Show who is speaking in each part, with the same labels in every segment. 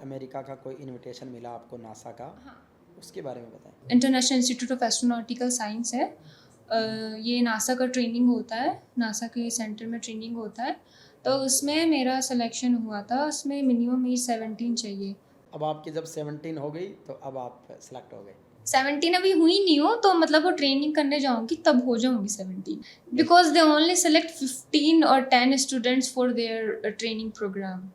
Speaker 1: America का कोई invitation मिला आपको नासा का, उसके बारे में बताएं।
Speaker 2: International institute of astronautical science है। ये नासा का ट्रेनिंग होता है, नासा के सेंटर में ट्रेनिंग होता है। तो उसमें मेरा सिलेक्शन हुआ था, उसमें मिनिमम एज 17 चाहिए।
Speaker 1: अब आपकी जब 17 हो गई तो अब आप सेलेक्ट हो गए।
Speaker 2: 17 अभी हुई नहीं हो तो मतलब वो ट्रेनिंग करने जाऊंगी तब हो जाऊंगी 17, बिकॉज दे ओनली सेलेक्ट 15 और 10 students for their training programme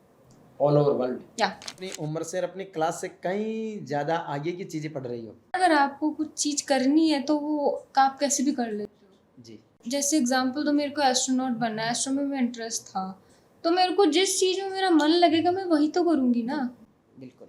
Speaker 1: all over world.
Speaker 2: या।
Speaker 1: अपनी उम्र से और अपनी क्लास से कहीं ज़्यादा आगे की चीज़ें पढ़ रही हो।
Speaker 2: अगर आपको कुछ चीज़ करनी है तो वो आप कैसे भी कर लेते हो।
Speaker 1: जी।
Speaker 2: जैसे एग्जाम्पल, तो मेरे को एस्ट्रोनॉट बनना है, एस्ट्रोनॉमी में इंटरेस्ट था, तो मेरे को जिस चीज़ में मेरा मन लगेगा मैं वही तो करूँगी ना।
Speaker 1: बिल्कुल।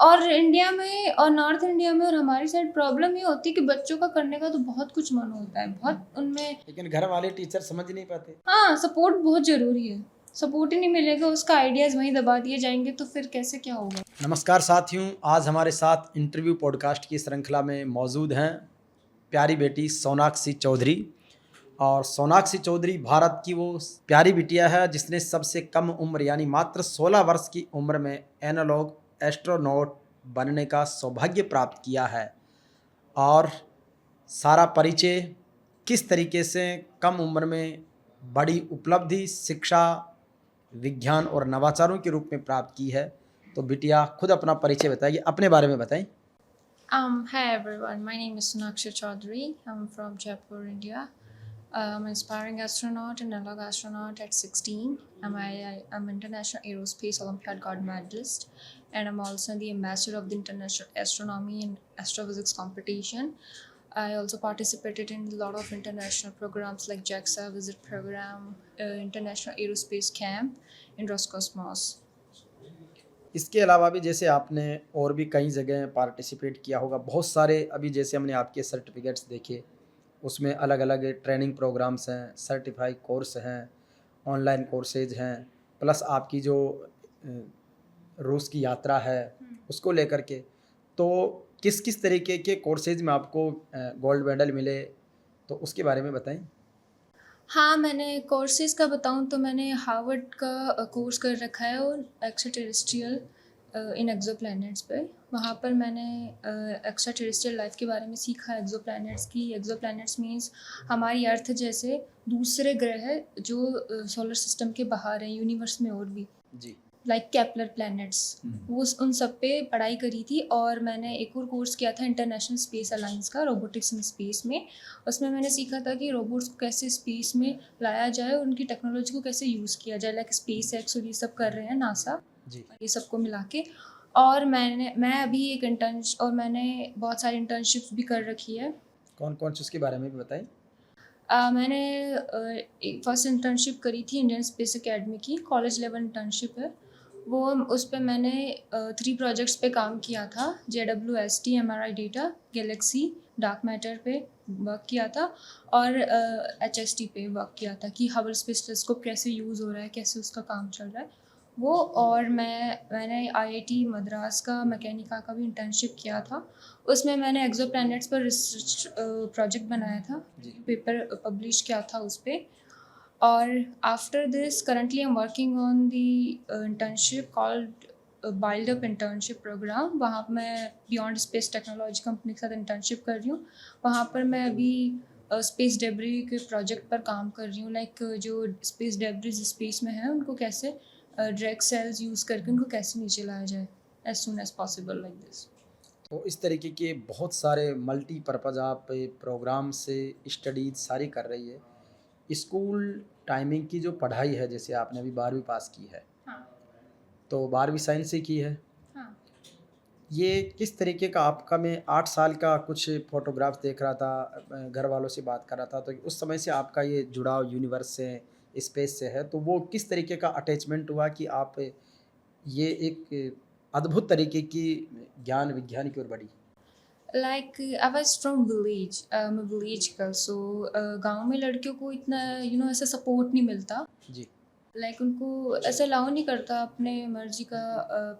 Speaker 2: और इंडिया में और नॉर्थ इंडिया में और हमारी साइड प्रॉब्लम ये होती है कि बच्चों का करने का तो बहुत कुछ मन होता है, बहुत उनमें।
Speaker 1: लेकिन घर वाले टीचर समझ नहीं पाते।
Speaker 2: हाँ, सपोर्ट बहुत ज़रूरी है। सपोर्ट ही नहीं मिलेगा, उसका आइडियाज़ वहीं दबा दिए जाएंगे तो फिर कैसे क्या होगा।
Speaker 1: नमस्कार साथियों, आज हमारे साथ इंटरव्यू पॉडकास्ट की श्रृंखला में मौजूद हैं प्यारी बेटी सोनाक्षी चौधरी। और सोनाक्षी चौधरी भारत की वो प्यारी बिटिया है जिसने सबसे कम उम्र यानी मात्र 16 वर्ष की उम्र में एनालॉग एस्ट्रोनॉट बनने का सौभाग्य प्राप्त किया है। और सारा परिचय किस तरीके से कम उम्र में बड़ी उपलब्धि शिक्षा विज्ञान और नवाचारों के रूप में प्राप्त की है, तो बिटिया खुद अपना परिचय बताइए, अपने बारे में बताएं।
Speaker 2: Hi everyone, my name is Sonakshi Chaudhary. I'm from Jaipur, India. I'm an aspiring astronaut and analog astronaut at 16. I'm International Aerospace Olympiad gold medalist, and I'm also the ambassador of the International Astronomy and Astrophysics competition. I also participated in a lot of international programs like JAXA Visit Program, International Aerospace Camp, and Roscosmos.
Speaker 1: इसके अलावा भी जैसे आपने और भी कई जगह participate किया होगा, बहुत सारे अभी जैसे हमने आपके सर्टिफिकेट्स देखे, उसमें अलग अलग ट्रेनिंग प्रोग्राम्स हैं, सर्टिफाइड कोर्स हैं, ऑनलाइन कोर्सेज हैं, प्लस आपकी जो रूस की यात्रा है उसको लेकर के, तो किस किस तरीके के कोर्सेज में आपको गोल्ड मेडल मिले, तो उसके बारे में बताएं।
Speaker 2: हाँ, मैंने कोर्सेज़ का बताऊँ तो मैंने हार्वर्ड का कोर्स कर रखा है, और एक्स्ट्रा टेरेस्ट्रियल इन एक्सोप्लैनेट्स पे। वहाँ पर मैंने एक्स्ट्रा टेरेस्ट्रियल लाइफ के बारे में सीखा, एक्सोप्लैनेट्स की। एक्सोप्लैनेट्स मीन्स हमारी अर्थ जैसे दूसरे ग्रह जो सोलर सिस्टम के बाहर हैं, यूनिवर्स में और भी,
Speaker 1: जी।
Speaker 2: लाइक केपलर प्लैनेट्स, वो उन सब पे पढ़ाई करी थी। और मैंने एक और कोर्स किया था इंटरनेशनल स्पेस अलायंस का, रोबोटिक्स इन स्पेस में। उसमें मैंने सीखा था कि रोबोट्स को कैसे स्पेस में लाया जाए और उनकी टेक्नोलॉजी को कैसे यूज़ किया जाए, लाइक स्पेस एक्स और ये सब कर रहे हैं नासा,
Speaker 1: जी।
Speaker 2: ये सबको मिला के। और मैं अभी एक और मैंने बहुत सारी इंटर्नशिप्स भी कर रखी है।
Speaker 1: कौन कौन सी उसके बारे में भी बताएं।
Speaker 2: मैंने फर्स्ट इंटर्नशिप करी थी इंडियन स्पेस एकेडमी की, कॉलेज लेवल इंटर्नशिप है वो। उस पर मैंने 3 प्रोजेक्ट्स पे काम किया था। JWST MRI data, Galaxy, dark matter पे वर्क किया था, और HST पे वर्क किया था कि हबल स्पेस टेलीस्कोप कैसे यूज़ हो रहा है, कैसे उसका काम चल रहा है वो। और मैंने IIT मद्रास का मैकेनिका का भी इंटर्नशिप किया था। उसमें मैंने एक्सोप्लैनेट्स पर रिसर्च प्रोजेक्ट बनाया था, पेपर पब्लिश किया था उस पर। और after this currently I am working on the internship called build up internship program. वहाँ पर मैं बियॉन्ड स्पेस टेक्नोलॉजी कंपनी के साथ इंटर्नशिप कर रही हूँ। वहाँ पर मैं अभी स्पेस डेब्री के प्रोजेक्ट पर काम कर रही हूँ, लाइक जो स्पेस डेब्रीज स्पेस में है उनको कैसे डायरेक्ट सेल्स यूज़ करके उनको कैसे नीचे लाया जाए as soon as possible, like this.
Speaker 1: तो इस तरीके के बहुत सारे मल्टीपर्पज़ आप प्रोग्राम से स्टडीज सारी कर रही है। स्कूल टाइमिंग की जो पढ़ाई है, जैसे आपने अभी 12वीं पास की है,
Speaker 2: हाँ।
Speaker 1: तो 12वीं साइंस से की है।
Speaker 2: हाँ।
Speaker 1: ये किस तरीके का आपका, मैं 8 साल का कुछ फोटोग्राफ्स देख रहा था, घर वालों से बात कर रहा था, तो उस समय से आपका ये जुड़ाव यूनिवर्स से स्पेस से है, तो वो किस तरीके का अटैचमेंट हुआ कि आप ये एक अद्भुत तरीके की ज्ञान विज्ञान की ओर बढ़ी।
Speaker 2: Like I was from village, मैं विलेज गर्ल, सो गाँव में लड़कियों को इतना ऐसा सपोर्ट नहीं मिलता।
Speaker 1: जी।
Speaker 2: लाइक उनको ऐसा अलाउ नहीं करता अपने मर्जी का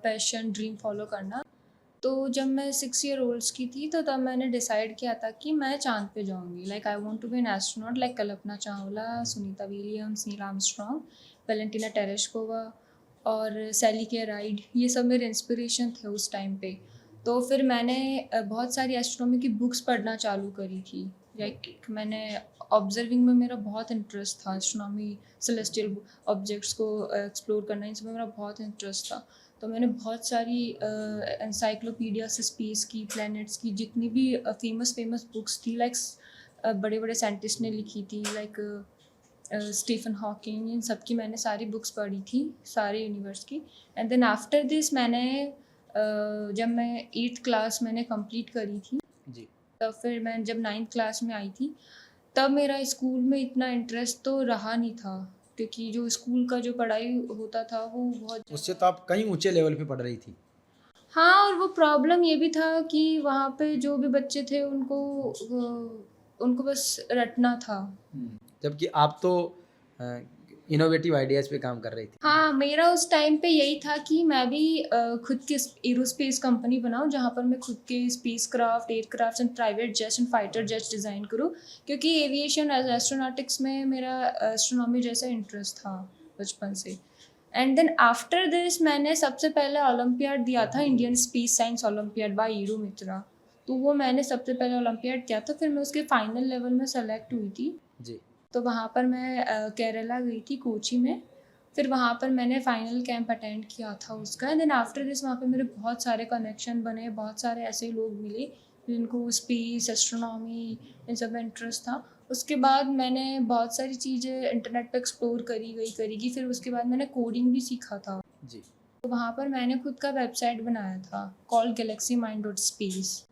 Speaker 2: पैशन ड्रीम फॉलो करना। तो जब मैं 6 year-olds की थी तो तब मैंने डिसाइड किया था कि मैं चाँद पे जाऊँगी। Like I want to be an astronaut like Kalpana Chawla, Sunita Williams, Neil Armstrong, Valentina Tereshkova और सैली के राइड, ये सब मेरे इंस्पिरेशन थे उस टाइम पे। तो फिर मैंने बहुत सारी एस्ट्रोनॉमी की बुक्स पढ़ना चालू करी थी। लाइक मैंने ऑब्जर्विंग में मेरा बहुत इंटरेस्ट था, एस्ट्रोनॉमी, सेलेस्टियल ऑब्जेक्ट्स को एक्सप्लोर करना, इन सब में मेरा बहुत इंटरेस्ट था। तो मैंने बहुत सारी एनसाइक्लोपीडिया से स्पेस की, प्लैनेट्स की, जितनी भी फेमस बुक्स थी, लाइक बड़े बड़े साइंटिस्ट ने लिखी थी, लाइक स्टीफन हॉकिंग, इन सब की मैंने सारी बुक्स पढ़ी थी, सारे यूनिवर्स की। एंड देन आफ्टर दिस मैंने जब मैं 8th क्लास मैंने कंप्लीट करी थी,
Speaker 1: जी।
Speaker 2: तब फिर मैं जब 9th क्लास में आई थी, तब मेरा स्कूल में इतना इंटरेस्ट तो रहा नहीं था, क्योंकि जो स्कूल का जो पढ़ाई होता था वो बहुत
Speaker 1: उससे तो आप कहीं ऊँचे लेवल पे पढ़ रही थी।
Speaker 2: हाँ, और वो प्रॉब्लम ये भी था कि वहाँ पे जो भी बच्चे थे उनको बस रटना था।
Speaker 1: जबकि आप तो इनोवेटिव आइडियाज़ पे काम कर रही थी।
Speaker 2: हाँ, मेरा उस टाइम पे यही था कि मैं भी खुद की एरोस्पेस कंपनी बनाऊँ, जहाँ पर मैं खुद के spacecraft, aircrafts and private jets and fighter jets design करूँ, क्योंकि एविएशन एस्ट्रोनॉटिक्स में मेरा एस्ट्रोनॉमी जैसा इंटरेस्ट था बचपन से। एंड देन आफ्टर दिस मैंने सबसे पहले ओलंपियाड दिया था, Indian space science olympiad by ईरू मित्रा। तो वो मैंने सबसे पहले ओलंपियाड किया था, फिर मैं उसके फाइनल लेवल में सेलेक्ट हुई थी।
Speaker 1: जी।
Speaker 2: तो वहाँ पर मैं केरला गई थी, कोची में। फिर वहाँ पर मैंने फाइनल कैंप अटेंड किया था उसका। एंड देन आफ्टर दिस वहाँ पे मेरे बहुत सारे कनेक्शन बने, बहुत सारे ऐसे लोग मिले जिनको स्पेस, एस्ट्रोनॉमी, इन सब में इंटरेस्ट था। उसके बाद मैंने बहुत सारी चीज़ें इंटरनेट पे एक्सप्लोर करी, फिर उसके बाद मैंने कोडिंग भी सीखा था।
Speaker 1: जी।
Speaker 2: तो वहाँ पर मैंने खुद का वेबसाइट बनाया था, कॉल्ड galaxymind.space।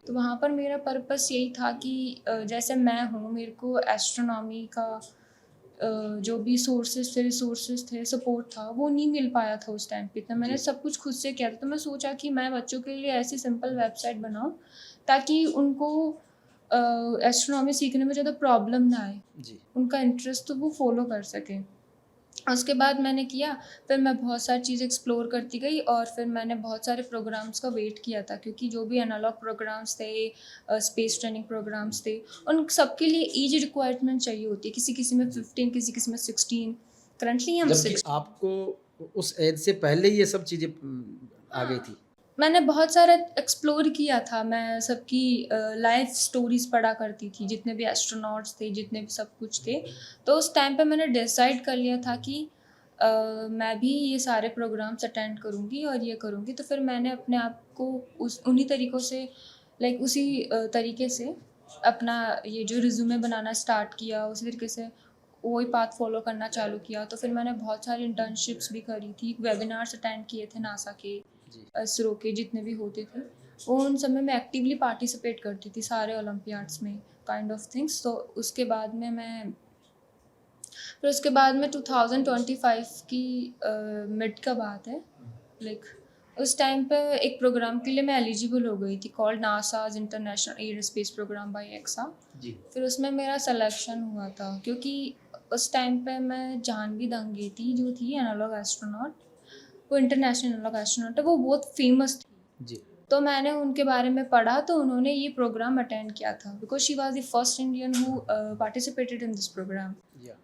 Speaker 2: तो वहाँ पर मेरा पर्पस यही था कि जैसे मैं हूँ, मेरे को एस्ट्रोनॉमी का जो भी रिसोर्सेज थे, सपोर्ट था, वो नहीं मिल पाया था उस टाइम पे। तो मैंने
Speaker 1: जी।
Speaker 2: सब कुछ खुद से किया था। तो मैं सोचा कि मैं बच्चों के लिए ऐसी सिंपल वेबसाइट बनाऊँ ताकि उनको एस्ट्रोनॉमी सीखने में ज़्यादा प्रॉब्लम ना आए,
Speaker 1: जी।
Speaker 2: उनका इंटरेस्ट तो वो फॉलो कर सकें। उसके बाद मैंने किया, फिर मैं बहुत सारी चीज़ें एक्सप्लोर करती गई, और फिर मैंने बहुत सारे प्रोग्राम्स का वेट किया था, क्योंकि जो भी एनालॉग प्रोग्राम्स थे, स्पेस ट्रेनिंग प्रोग्राम्स थे, उन सबके लिए एज रिक्वायरमेंट चाहिए होती है। किसी किसी में 15, किसी किसी में 16। करंटली हम
Speaker 1: जबकि
Speaker 2: 16।
Speaker 1: आपको उस एज से पहले ही ये सब चीज़ें आ गई थी।
Speaker 2: मैंने बहुत सारा एक्सप्लोर किया था। मैं सबकी लाइफ स्टोरीज पढ़ा करती थी, जितने भी एस्ट्रोनॉट्स थे, जितने भी सब कुछ थे। तो उस टाइम पे मैंने डिसाइड कर लिया था कि मैं भी ये सारे प्रोग्राम्स अटेंड करूँगी और ये करूँगी। तो फिर मैंने अपने आप को उन्हीं तरीक़ों से, लाइक उसी तरीके से अपना ये जो रिज्यूमे बनाना स्टार्ट किया, उसी तरीके से वही पाथ फॉलो करना चालू किया। तो फिर मैंने बहुत सारी इंटर्नशिप्स भी करी थी, वेबिनार्स अटेंड किए थे नासा के,
Speaker 1: जी।
Speaker 2: इसरो के, जितने भी होते थे। वो उन सब में मैं एक्टिवली पार्टिसिपेट करती थी, सारे ओलंपियाड्स में, काइंड ऑफ थिंग्स। तो उसके बाद में मैं 2025 की मिड का बात है, लाइक उस टाइम पे एक प्रोग्राम के लिए मैं एलिजिबल हो गई थी, called NASA's international air space programme by एक्सा।
Speaker 1: जी।
Speaker 2: फिर उसमें मेरा सिलेक्शन हुआ था, क्योंकि उस टाइम पे मैं जानवी दंगेती जो थी एनालॉग एस्ट्रोनॉट, वो इंटरनेशनल एनालॉग एस्ट्रोनॉट है, वो बहुत फेमस थी।
Speaker 1: जी।
Speaker 2: तो मैंने उनके बारे में पढ़ा, तो उन्होंने ये प्रोग्राम अटेंड किया था, because she was the first Indian who participated in this program.
Speaker 1: या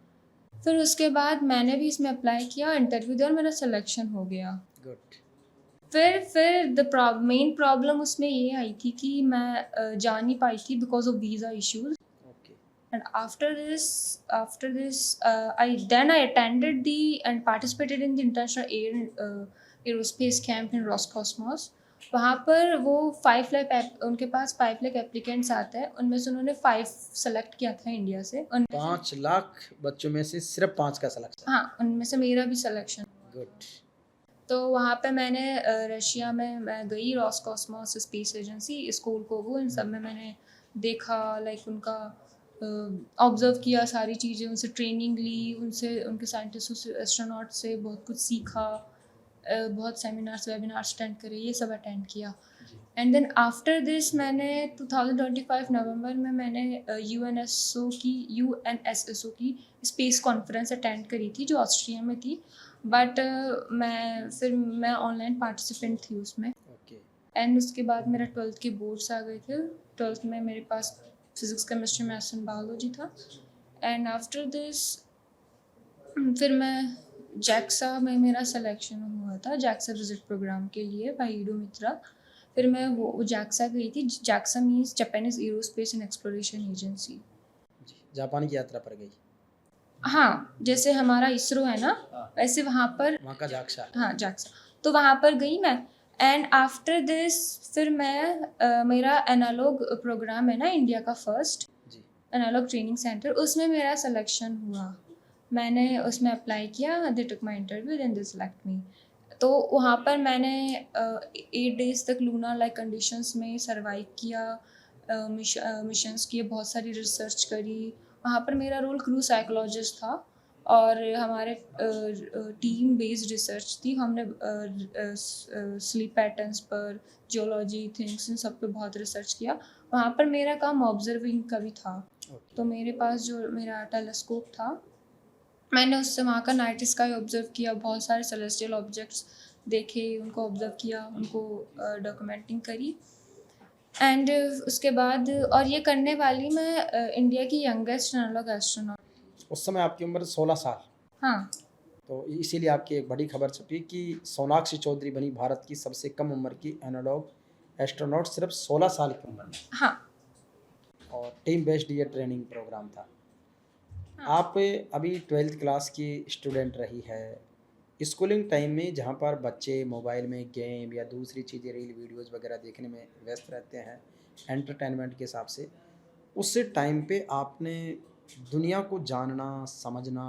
Speaker 2: फिर उसके बाद मैंने भी इसमें अप्लाई किया, इंटरव्यू दिया और मेरा सिलेक्शन हो गया।
Speaker 1: गुड।
Speaker 2: फिर मेन प्रॉब्लम उसमें ये आई थी कि मैं जा नहीं पाई थी because of visa issues.
Speaker 1: Okay.
Speaker 2: And after this, I attended and participated in the international aerospace camp in Roscosmos. वहाँ पर वो 5 लाख, उनके पास 5 लाख एप्लीकेंट्स आते हैं, उनमें से उन्होंने 5 सेलेक्ट किया था इंडिया से। उनमें
Speaker 1: 5 लाख बच्चों में से सिर्फ 5 का सिलेक्शन।
Speaker 2: हाँ, उनमें से मेरा भी सिलेक्शन।
Speaker 1: गुड।
Speaker 2: तो वहाँ पे मैंने रशिया में मैं गई, रॉसकॉस्मोस स्पेस एजेंसी, स्कूल को, वो इन सब में मैंने देखा, लाइक उनका ऑब्ज़र्व किया सारी चीज़ें, उनसे ट्रेनिंग ली, उनसे, उनके साइंटिस्टों से, एस्ट्रोनॉट से बहुत कुछ सीखा, बहुत सेमिनार्स वेबिनार्स अटेंड करे, ये सब अटेंड किया। एंड देन आफ्टर दिस मैंने 2025 नवंबर में मैंने यूएनएसएसओ की स्पेस कॉन्फ्रेंस अटेंड करी थी, जो ऑस्ट्रिया में थी। बट मैं ऑनलाइन पार्टिसिपेंट थी उसमें।
Speaker 1: ओके।
Speaker 2: एंड उसके बाद मेरा 12th के बोर्ड्स आ गए थे। 12th में मेरे पास physics, chemistry, maths and biology था। एंड आफ्टर दिस फिर मैं जैक्सा में मेरा सिलेक्शन हुआ था, जैक्सा विजिट प्रोग्राम के लिए बाय ईडो मित्रा। फिर मैं वो जैक्सा गई थी। JAXA means Japanese aerospace and exploration agency.
Speaker 1: जी, जापान की यात्रा पर गई।
Speaker 2: हाँ, जैसे हमारा इसरो है ना,
Speaker 1: हाँ,
Speaker 2: वैसे वहाँ पर
Speaker 1: वहाँ का जाक्सा।
Speaker 2: हाँ जैक्सा, तो वहाँ पर गई मैं। एंड आफ्टर दिस फिर मैं मेरा एनालॉग प्रोग्राम है ना इंडिया का फर्स्ट
Speaker 1: जी,
Speaker 2: एनालॉग ट्रेनिंग सेंटर, उसमें मेरा सिलेक्शन हुआ। मैंने उसमें अप्लाई किया, they took my interview, then they select me. तो वहाँ पर मैंने 8 डेज तक लूनर लाइक कंडीशंस में सर्वाइव किया, मिशंस किए, बहुत सारी रिसर्च करी। वहाँ पर मेरा रोल क्रू साइकोलॉजिस्ट था और हमारे टीम बेस्ड रिसर्च थी। हमने स्लीप पैटर्न्स पर, जियोलॉजी थिंग्स, इन सब पे बहुत रिसर्च किया। वहाँ पर मेरा काम ऑब्जर्विंग का भी था।
Speaker 1: ओके।
Speaker 2: तो मेरे पास जो मेरा टेलीस्कोप था, मैंने उससे वहाँ का नाइट स्काई ऑब्जर्व किया, बहुत सारे सेलेस्टियल ऑब्जेक्ट्स देखे, उनको ऑब्जर्व किया, उनको डॉक्यूमेंटिंग करी। एंड उसके बाद, और ये करने वाली मैं इंडिया की यंगेस्ट एनालॉग एस्ट्रोनॉट।
Speaker 1: उस समय आपकी उम्र 16 साल।
Speaker 2: हाँ
Speaker 1: तो इसीलिए आपकी एक बड़ी खबर छपी कि सोनाक्षी चौधरी बनी भारत की सबसे कम उम्र की एनालॉग एस्ट्रोनॉट, सिर्फ 16 साल की उम्र में।
Speaker 2: हाँ
Speaker 1: और टीम बेस्ड ये ट्रेनिंग प्रोग्राम था।
Speaker 2: हाँ।
Speaker 1: आप अभी 12th क्लास की स्टूडेंट रही है। स्कूलिंग टाइम में जहाँ पर बच्चे मोबाइल में गेम या दूसरी चीज़ें, रील वीडियोस वगैरह देखने में व्यस्त रहते हैं एंटरटेनमेंट के हिसाब से, उस टाइम पे आपने दुनिया को जानना, समझना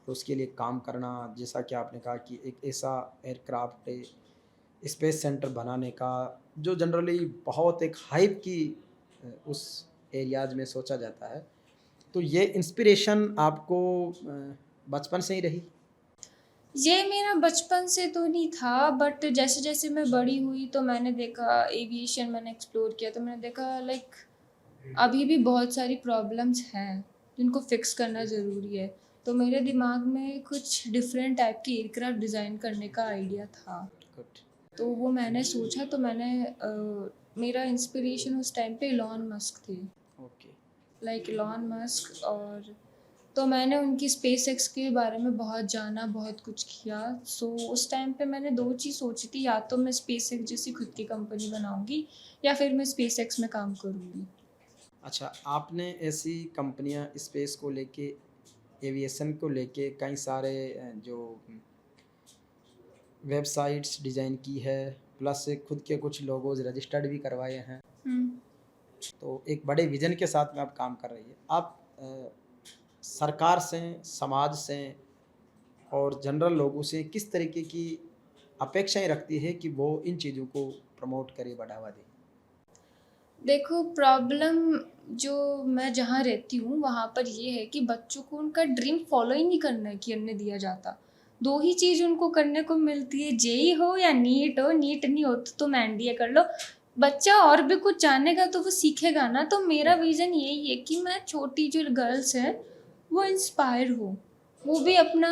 Speaker 1: और उसके लिए काम करना, जैसा कि आपने कहा कि एक ऐसा एयरक्राफ्ट स्पेस सेंटर बनाने का जो जनरली बहुत एक हाइप की उस एरियाज में सोचा जाता है, तो ये इंस्पिरेशन आपको बचपन से ही रही?
Speaker 2: ये मेरा बचपन से तो नहीं था, बट जैसे जैसे मैं बड़ी हुई तो मैंने देखा एविएशन, मैंने एक्सप्लोर किया, तो मैंने देखा लाइक अभी भी बहुत सारी प्रॉब्लम्स हैं जिनको फिक्स करना ज़रूरी है। तो मेरे दिमाग में कुछ डिफरेंट टाइप की एयरक्राफ्ट डिज़ाइन करने का आइडिया था।
Speaker 1: गुड।
Speaker 2: तो वो मैंने सोचा, तो मैंने मेरा इंस्पिरेशन उस टाइम पे इलॉन मस्क थे,
Speaker 1: ओके।
Speaker 2: Like Elon Musk. और तो मैंने उनकी स्पेस एक्स के बारे में बहुत जाना, बहुत कुछ किया। सो उस टाइम पे मैंने 2 चीज़ सोची थी, या तो मैं स्पेस एक्स जैसी खुद की कंपनी बनाऊंगी या फिर मैं स्पेस एक्स में काम करूँगी।
Speaker 1: अच्छा, आपने ऐसी कंपनियां स्पेस को लेके, एविएशन को लेके कई सारे जो वेबसाइट्स डिज़ाइन की है, प्लस खुद के कुछ लोगोज रजिस्टर्ड भी करवाए हैं।
Speaker 2: हम्म।
Speaker 1: तो एक बड़े विजन के साथ में आप काम कर रही है। आप सरकार से, समाज से और जनरल लोगों से किस तरीके की अपेक्षाएं रखती है कि वो इन चीज़ों को प्रमोट करे, बढ़ावा दे?
Speaker 2: देखो, प्रॉब्लम जो मैं जहाँ रहती हूँ वहाँ पर ये है कि बच्चों को उनका ड्रीम फॉलो ही नहीं करने दिया जाता। 2 ही चीज़ उनको करने को मिलती है, जेईई हो या नीट हो। नीट नहीं हो तो तुम एनडीए कर लो। बच्चा और भी कुछ जानेगा तो वो सीखेगा ना। तो मेरा विज़न यही है कि मैं छोटी जो गर्ल्स हैं वो इंस्पायर हो, वो भी अपना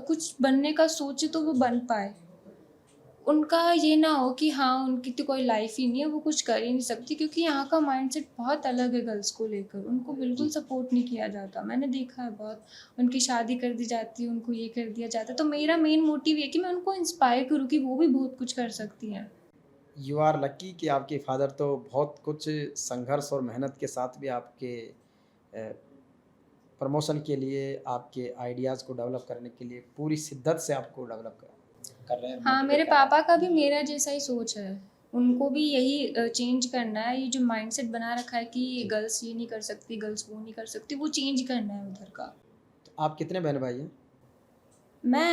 Speaker 2: कुछ बनने का सोचे तो वो बन पाए। उनका ये ना हो कि हाँ, उनकी तो कोई लाइफ ही नहीं है, वो कुछ कर ही नहीं सकती, क्योंकि यहाँ का माइंडसेट बहुत अलग है गर्ल्स को लेकर। उनको बिल्कुल
Speaker 1: जी।
Speaker 2: सपोर्ट नहीं किया जाता। मैंने देखा है बहुत, उनकी शादी कर दी जाती है, उनको ये कर दिया जाता है। तो मेरा मेन मोटिव ये कि मैं उनको इंस्पायर करूँ कि वो भी बहुत कुछ कर सकती हैं।
Speaker 1: यू आर लकी कि आपके फादर तो बहुत कुछ संघर्ष और मेहनत के साथ भी आपके प्रमोशन के लिए, आपके आइडियाज़ को डेवलप करने के लिए पूरी शिद्दत से आपको डेवलप कर रहे हैं,
Speaker 2: हाँ,
Speaker 1: मोटिवेट
Speaker 2: मेरे
Speaker 1: कर रहे हैं।
Speaker 2: पापा का भी मेरा जैसा ही सोच है। उनको भी यही चेंज करना है। ये जो माइंडसेट बना रखा है कि
Speaker 1: जी।
Speaker 2: गर्ल्स ये नहीं कर सकती, गर्ल्स वो नहीं कर सकती, वो चेंज करना है उधर का।
Speaker 1: तो आप कितने बहन भाई हैं?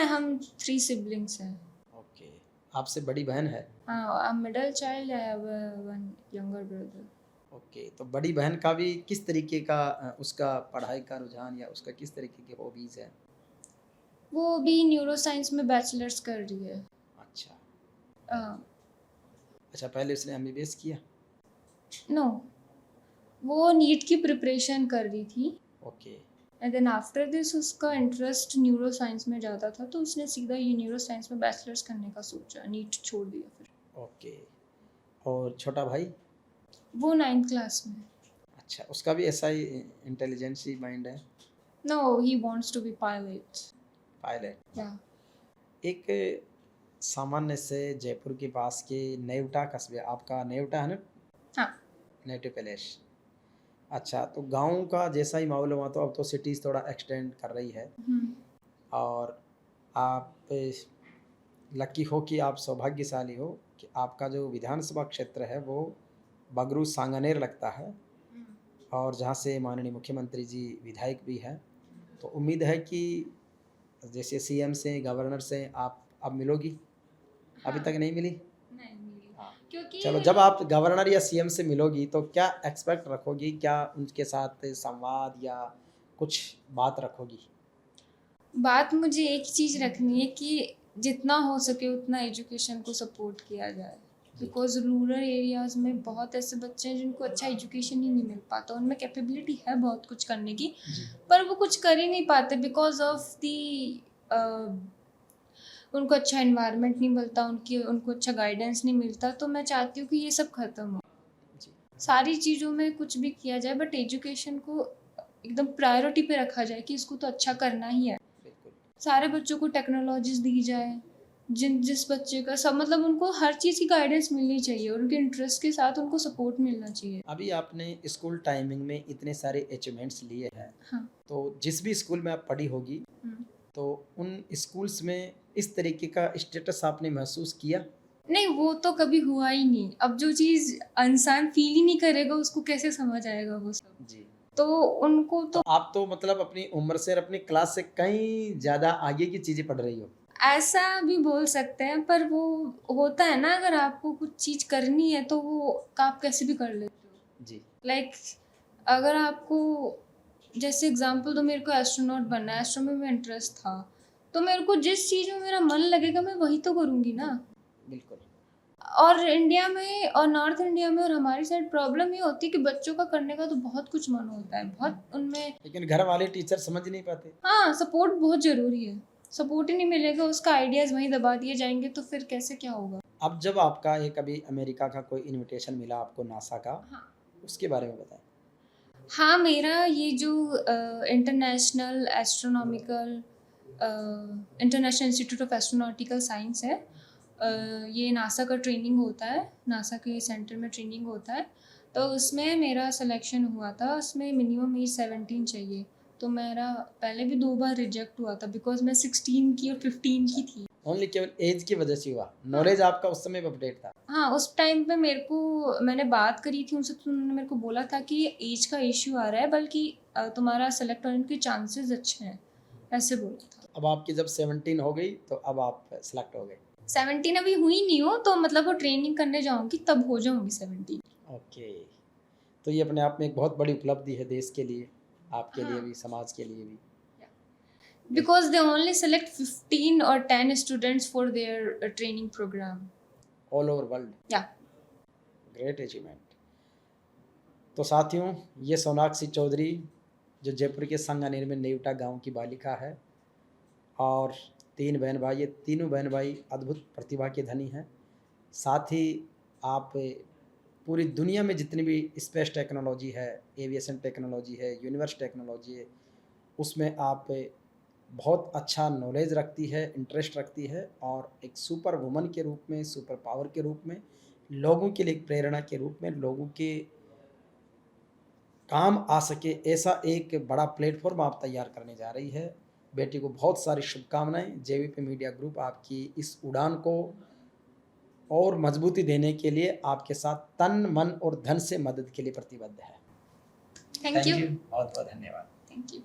Speaker 2: हम 3 सिबलिंग्स हैं।
Speaker 1: ओके। आपसे बड़ी बहन है?
Speaker 2: हाँ, I am middle child, I have one younger brother.
Speaker 1: Okay. तो बड़ी बहन का भी किस तरीके का उसका पढ़ाई का रुझान या उसका किस तरीके की हॉबीज़ है?
Speaker 2: वो भी न्यूरो साइंस में बैचलर्स कर रही है।
Speaker 1: अच्छा।
Speaker 2: नो,
Speaker 1: अच्छा, पहले उसने एमबीबीएस किया?
Speaker 2: वो नीट की प्रिपरेशन कर रही थी।
Speaker 1: Okay.
Speaker 2: And then after this उसका इंटरेस्ट न्यूरो साइंस में ज़्यादा था, तो उसने सीधा ये न्यूरो साइंस में बैचलर्स करने का सोचा, नीट छोड़ दिया फिर।
Speaker 1: ओके। और छोटा भाई?
Speaker 2: वो 9th क्लास में।
Speaker 1: अच्छा, उसका भी ऐसा ही इंटेलिजेंस ही माइंड है?
Speaker 2: No, he wants to be pilot.
Speaker 1: Pilot.
Speaker 2: या
Speaker 1: एक सामान्य से जयपुर के पास के नेवटा कस्बे, आपका नेवटा है ना?
Speaker 2: हाँ।
Speaker 1: Native palace. अच्छा, तो गांव का जैसा ही माहौल हुआ, तो अब तो सिटीज़ थोड़ा एक्सटेंड कर रही है, और आप लकी हो कि आप सौभाग्यशाली हो कि आपका जो विधानसभा क्षेत्र है वो बगरू सांगनेर लगता है, और जहाँ से माननीय मुख्यमंत्री जी विधायक भी हैं। तो उम्मीद है कि जैसे सीएम से, गवर्नर से आप अब मिलोगी? अभी
Speaker 2: हाँ।
Speaker 1: तक नहीं मिली?
Speaker 2: नहीं मिली,
Speaker 1: हाँ।
Speaker 2: क्योंकि
Speaker 1: चलो, जब आप गवर्नर या सीएम से मिलोगी तो क्या एक्सपेक्ट रखोगी? क्या उनके साथ संवाद या कुछ बात रखोगी?
Speaker 2: बात मुझे एक चीज़ रखनी है कि जितना हो सके उतना एजुकेशन को सपोर्ट किया जाए, बिकॉज रूरल एरियाज़ में बहुत ऐसे बच्चे हैं जिनको अच्छा एजुकेशन ही नहीं मिल पाता। उनमें कैपेबिलिटी है बहुत कुछ करने की,
Speaker 1: जी।
Speaker 2: पर वो कुछ कर ही नहीं पाते बिकॉज ऑफ दी उनको अच्छा एनवायरनमेंट नहीं मिलता, उनको अच्छा गाइडेंस नहीं मिलता। तो मैं चाहती हूँ कि ये सब ख़त्म हो।
Speaker 1: जी।
Speaker 2: सारी चीज़ों में कुछ भी किया जाए, बट एजुकेशन को एकदम प्रायोरिटी पे रखा जाए कि इसको तो अच्छा करना ही है।
Speaker 1: बिल्कुल।
Speaker 2: सारे बच्चों को टेक्नोलॉजीज दी जाए, जिस बच्चे का सब, मतलब उनको हर चीज़ की गाइडेंस मिलनी चाहिए, उनके इंटरेस्ट के साथ उनको सपोर्ट मिलना चाहिए।
Speaker 1: अभी आपने स्कूल टाइमिंग में इतने सारे अचीवमेंट्स लिए हैं,
Speaker 2: हाँ।
Speaker 1: तो जिस भी स्कूल में आप पढ़ी होगी, तो उन स्कूल्स में इस तरीके का स्टेटस आपने महसूस किया?
Speaker 2: नहीं, वो तो कभी हुआ ही नहीं। अब जो चीज़ इंसान फील ही नहीं करेगा उसको कैसे समझ आएगा वो सब।
Speaker 1: जी।
Speaker 2: तो उनको
Speaker 1: तो
Speaker 2: तो
Speaker 1: आप तो मतलब अपनी उम्र से और अपनी क्लास से कहीं ज़्यादा आगे की चीज़ें पढ़ रही हो।
Speaker 2: ऐसा भी बोल सकते हैं, पर वो होता है ना, अगर आपको कुछ चीज़ करनी है तो वो आप कैसे भी कर लेते हो।
Speaker 1: जी।
Speaker 2: लाइक अगर आपको, जैसे एग्जांपल तो मेरे को एस्ट्रोनॉट बनना है, एस्ट्रोनॉमी में इंटरेस्ट था, तो मेरे को जिस चीज़ में मेरा मन लगेगा मैं वही तो करूँगी ना।
Speaker 1: बिल्कुल।
Speaker 2: और इंडिया में और नॉर्थ इंडिया में और हमारी साइड प्रॉब्लम ये होती है कि बच्चों का करने का तो बहुत कुछ मन होता है, बहुत उनमें।
Speaker 1: लेकिन घर वाले टीचर समझ नहीं पाते।
Speaker 2: हाँ, सपोर्ट बहुत ज़रूरी है। सपोर्ट ही नहीं मिलेगा, उसका आइडियाज़ वहीं दबा दिए जाएंगे, तो फिर कैसे क्या होगा।
Speaker 1: अब जब आपका एक अभी अमेरिका का कोई इनविटेशन मिला आपको नासा का,
Speaker 2: हाँ।
Speaker 1: उसके बारे में बताएं।
Speaker 2: हाँ, मेरा ये जो international astronomical international institute of astronautical science है, ये नासा का ट्रेनिंग होता है, नासा के सेंटर में ट्रेनिंग होता है। तो उसमें मेरा सिलेक्शन हुआ था, उसमें मिनिमम एज 17 चाहिए। तो मेरा पहले भी 2 बार रिजेक्ट हुआ था बिकॉज मैं 16 की और 15 की थी।
Speaker 1: ओनली केवल एज की वजह से हुआ, नॉलेज आपका उस समय अपडेट था।
Speaker 2: हाँ, उस टाइम पे मैंने बात करी थी उनसे, तो उन्होंने मेरे को बोला था कि एज का इश्यू आ रहा है, बल्कि तुम्हारा सेलेक्ट होने के चांसेस अच्छे हैं, ऐसे बोला था।
Speaker 1: अब आपकी जब 17 हो गई तो अब आप सेलेक्ट हो गए।
Speaker 2: 17 अभी हुई नहीं हो, तो मतलब वो ट्रेनिंग करने जाऊंगी तब हो जाऊंगी 17।
Speaker 1: ओके। तो ये अपने आप में एक बहुत बड़ी उपलब्धि है देश के लिए, आपके लिए
Speaker 2: हाँ।
Speaker 1: भी, समाज के लिए भी।
Speaker 2: बिकॉज दे ओनली सेलेक्ट 15 और 10 students for their training programme
Speaker 1: all over world.
Speaker 2: Yeah.
Speaker 1: Great achievement. तो साथियों, ये सोनाक्षी चौधरी जो जयपुर के संगानेर में नेवटा गांव की बालिका है, और 3 बहन भाई, ये तीनों बहन भाई अद्भुत प्रतिभा के धनी हैं। साथ ही आप पूरी दुनिया में जितनी भी स्पेस टेक्नोलॉजी है, एविएशन टेक्नोलॉजी है, यूनिवर्स टेक्नोलॉजी है, उसमें आप बहुत अच्छा नॉलेज रखती है, इंटरेस्ट रखती है, और एक सुपर वुमन के रूप में, सुपर पावर के रूप में, लोगों के लिए एक प्रेरणा के रूप में, लोगों के काम आ सके ऐसा एक बड़ा प्लेटफॉर्म आप तैयार करने जा रही है। बेटी को बहुत सारी शुभकामनाएं। जेवीपी मीडिया ग्रुप आपकी इस उड़ान को और मजबूती देने के लिए आपके साथ तन, मन और धन से मदद के लिए प्रतिबद्ध है।
Speaker 2: Thank you.
Speaker 1: बहुत बहुत धन्यवाद।
Speaker 2: Thank you.